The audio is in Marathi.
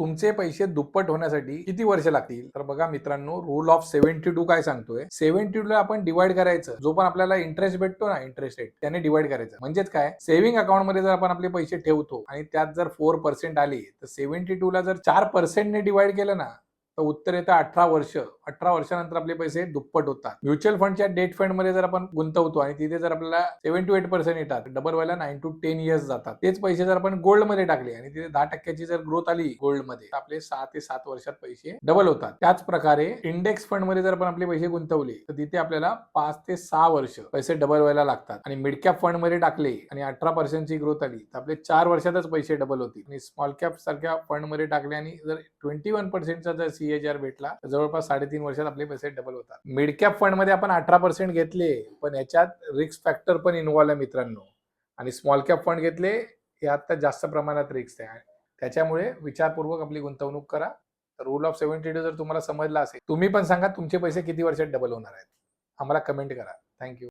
तुमचे पैसे दुप्पट होण्यासाठी किती वर्ष लागतील? तर बघा मित्रांनो, रूल ऑफ 72 काय सांगतोय, 72 ला आपण डिवाइड करायचं. जो पण आपल्याला इंटरेस्ट भेटतो ना, इंटरेस्ट रेट, त्याने डिवाइड करायचं. म्हणजेच काय, सेव्हिंग अकाउंट मध्ये जर आपण आपले पैसे ठेवतो आणि त्यात जर 4% आले, तर 72 ला जर 4% ने डिवाइड केलं ना, तर उत्तर येतं 18 वर्ष. 18 वर्षानंतर आपले पैसे दुप्पट होतात. म्युच्युअल फंडच्या डेट फंड मध्ये जर आपण गुंतवतो आणि तिथे जर आपल्याला 7 to 8% येतात, डबल व्हायला 9 to 10 इयर्स जातात. तेच पैसे जर आपण गोल्ड मध्ये टाकले आणि तिथे 10% जर ग्रोथ आली गोल्ड मध्ये, तर आपले 6 ते 7 वर्षात पैसे डबल होतात. त्याच प्रकारे इंडेक्स फंड मध्ये जर आपण आपले पैसे गुंतवले, तर तिथे आपल्याला 5 ते 6 वर्ष पैसे डबल व्हायला लागतात. आणि मिड कॅप फंड मध्ये टाकले आणि 18% ची ग्रोथ आली, तर आपले 4 वर्षातच पैसे डबल होतील. आणि स्मॉल कॅप सारख्या फंड मध्ये टाकले आणि जर 21% चा जर CAGR भेटला, तर जवळपास 3.5 वर्षात आपले पैसे डबल होतात. मिड कॅप फंड मध्ये आपण 18% घेतले, पण याच्यात रिस्क फॅक्टर पण इन्व्हॉल्व आहे मित्रांनो. आणि स्मॉल कॅप फंड घेतले, यात जास्त प्रमाणात रिस्क आहे. त्याच्यामुळे विचारपूर्वक आपली गुंतवणूक करा. रूल ऑफ 72 जर तुम्हाला समजला असेल, तुम्ही पण सांगा तुमचे पैसे किती वर्षात डबल होणार आहेत. आम्हाला कमेंट करा. थँक्यू.